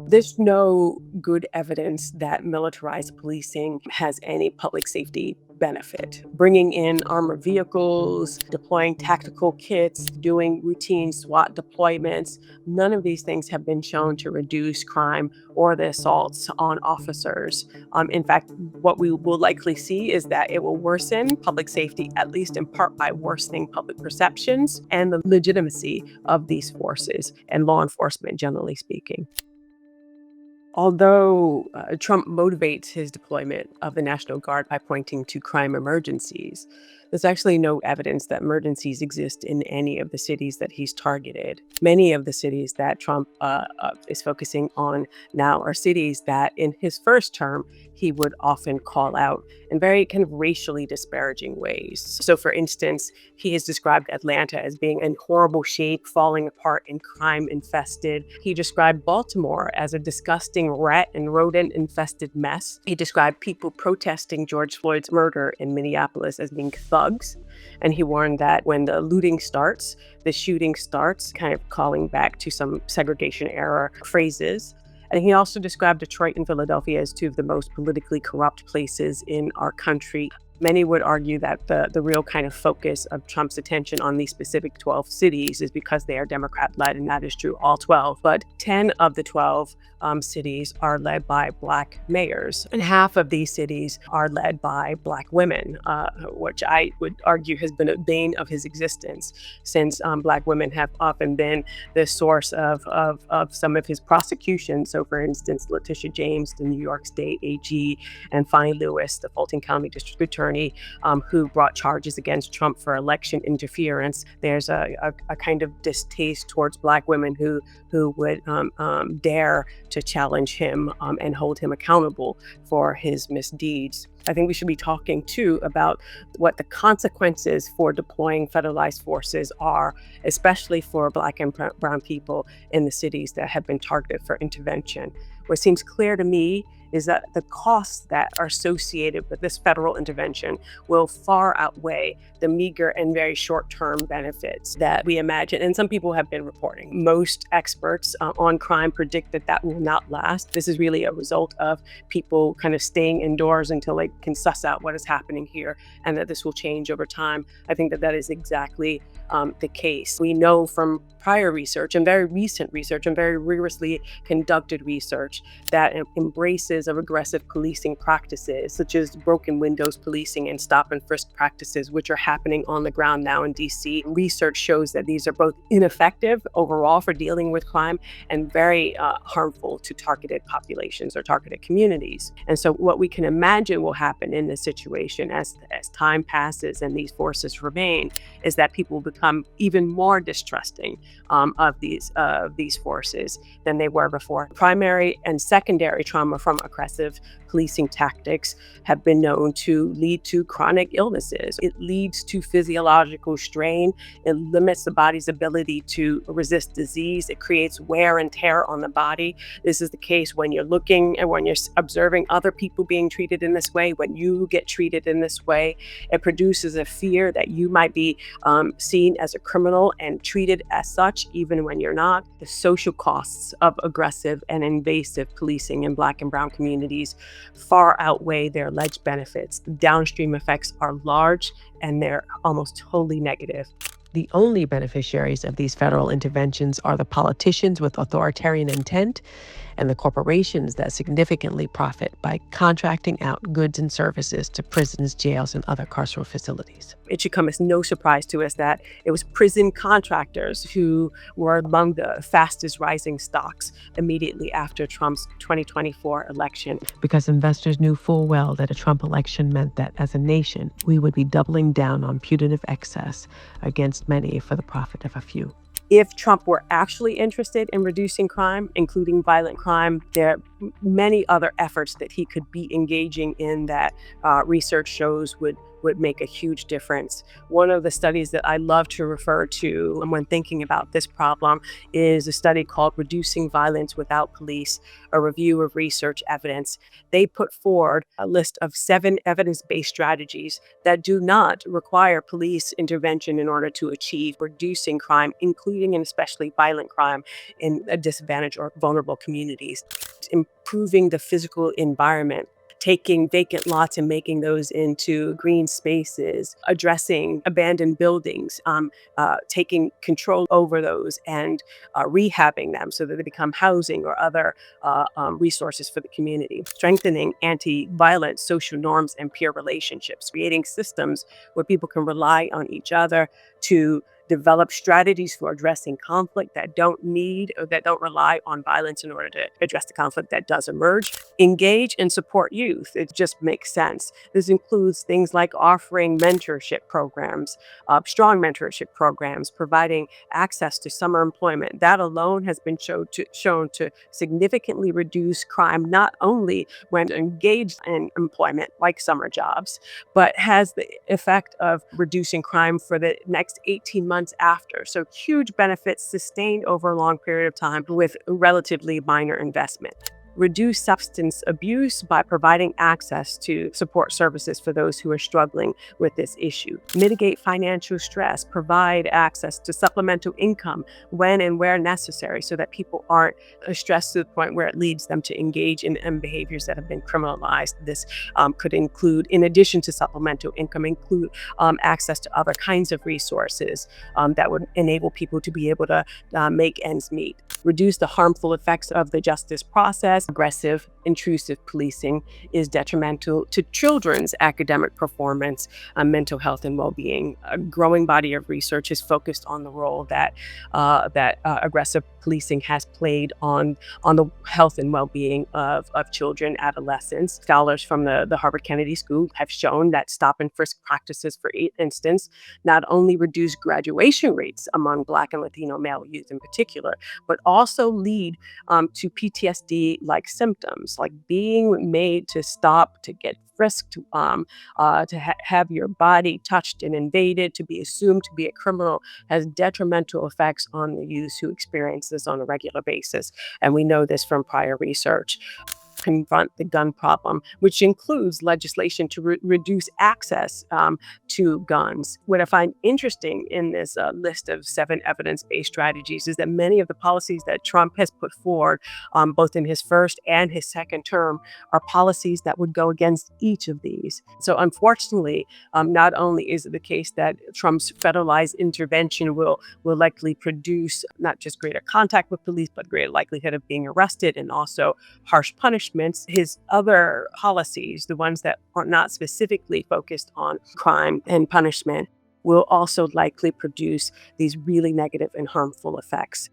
There's no good evidence that militarized policing has any public safety benefit. Bringing in armored vehicles, deploying tactical kits, doing routine SWAT deployments, none of these things have been shown to reduce crime or the assaults on officers. In fact, what we will likely see is that it will worsen public safety, at least in part by worsening public perceptions and the legitimacy of these forces and law enforcement, generally speaking. Although Trump motivates his deployment of the National Guard by pointing to crime emergencies, there's actually no evidence that emergencies exist in any of the cities that he's targeted. Many of the cities that Trump is focusing on now are cities that, in his first term, he would often call out in very kind of racially disparaging ways. So, for instance, he has described Atlanta as being in horrible shape, falling apart, and crime infested. He described Baltimore as a disgusting rat and rodent infested mess. He described people protesting George Floyd's murder in Minneapolis as being thugs. And he warned that when the looting starts, the shooting starts, kind of calling back to some segregation era phrases. And he also described Detroit and Philadelphia as two of the most politically corrupt places in our country. Many would argue that the real kind of focus of Trump's attention on these specific 12 cities is because they are Democrat-led, and that is true, all 12. But 10 of the 12 cities are led by Black mayors, and half of these cities are led by Black women, which I would argue has been a bane of his existence, since Black women have often been the source of some of his prosecutions. So, for instance, Letitia James, the New York State AG, and Fani Lewis, the Fulton County District Attorney, who brought charges against Trump for election interference. There's a kind of distaste towards Black women who would dare to challenge him and hold him accountable for his misdeeds. I think we should be talking, too, about what the consequences for deploying federalized forces are, especially for Black and brown people in the cities that have been targeted for intervention. What seems clear to me is that the costs that are associated with this federal intervention will far outweigh the meager and very short-term benefits that we imagine, and some people have been reporting. Most experts on crime predict that that will not last. This is really a result of people kind of staying indoors until they can suss out what is happening here, and that this will change over time. I think that that is exactly the case. We know from prior research and very recent research and very rigorously conducted research that embraces of aggressive policing practices, such as broken windows policing and stop and frisk practices, which are happening on the ground now in DC. Research shows that these are both ineffective overall for dealing with crime and very harmful to targeted populations or targeted communities. And so what we can imagine will happen in this situation as time passes and these forces remain is that people will become even more distrusting of these forces than they were before. Primary and secondary trauma from aggressive policing tactics have been known to lead to chronic illnesses. It leads to physiological strain. It limits the body's ability to resist disease. It creates wear and tear on the body. This is the case when you're looking and when you're observing other people being treated in this way. When you get treated in this way, it produces a fear that you might be seen as a criminal and treated as such, even when you're not. The social costs of aggressive and invasive policing in Black and brown communities far outweigh their alleged benefits. The downstream effects are large and they're almost totally negative. The only beneficiaries of these federal interventions are the politicians with authoritarian intent and the corporations that significantly profit by contracting out goods and services to prisons, jails, and other carceral facilities. It should come as no surprise to us that it was prison contractors who were among the fastest rising stocks immediately after Trump's 2024 election. Because investors knew full well that a Trump election meant that as a nation, we would be doubling down on punitive excess against many for the profit of a few. If Trump were actually interested in reducing crime, including violent crime, there many other efforts that he could be engaging in that research shows would make a huge difference. One of the studies that I love to refer to when thinking about this problem is a study called Reducing Violence Without Police, a review of research evidence. They put forward a list of 7 evidence-based strategies that do not require police intervention in order to achieve reducing crime, including and especially violent crime in disadvantaged or vulnerable communities. Improving the physical environment, taking vacant lots and making those into green spaces, addressing abandoned buildings, taking control over those and rehabbing them so that they become housing or other resources for the community, strengthening anti-violent social norms and peer relationships, creating systems where people can rely on each other to develop strategies for addressing conflict that don't need or that don't rely on violence in order to address the conflict that does emerge. Engage and support youth. It just makes sense. This includes things like offering mentorship programs, strong mentorship programs, providing access to summer employment. That alone has been shown to significantly reduce crime, not only when engaged in employment, like summer jobs, but has the effect of reducing crime for the next 18 months after. So huge benefits sustained over a long period of time with relatively minor investment. Reduce substance abuse by providing access to support services for those who are struggling with this issue. Mitigate financial stress, provide access to supplemental income when and where necessary so that people aren't stressed to the point where it leads them to engage in behaviors that have been criminalized. This could include, in addition to supplemental income, include access to other kinds of resources that would enable people to be able to make ends meet. Reduce the harmful effects of the justice process. Aggressive, intrusive policing is detrimental to children's academic performance, mental health, and well-being. A growing body of research is focused on the role that aggressive policing has played on the health and well-being of children, adolescents. Scholars from the Harvard Kennedy School have shown that stop and frisk practices, for instance, not only reduce graduation rates among Black and Latino male youth in particular, but also lead to PTSD-like symptoms, like being made to stop, to get frisked, to have your body touched and invaded, to be assumed to be a criminal, has detrimental effects on the youth who experience this on a regular basis. And we know this from prior research. Confront the gun problem, which includes legislation to reduce access to guns. What I find interesting in this list of 7 evidence-based strategies is that many of the policies that Trump has put forward, both in his first and his second term, are policies that would go against each of these. So unfortunately, not only is it the case that Trump's federalized intervention will likely produce not just greater contact with police, but greater likelihood of being arrested and also harsh punishments, his other policies, the ones that are not specifically focused on crime and punishment, will also likely produce these really negative and harmful effects.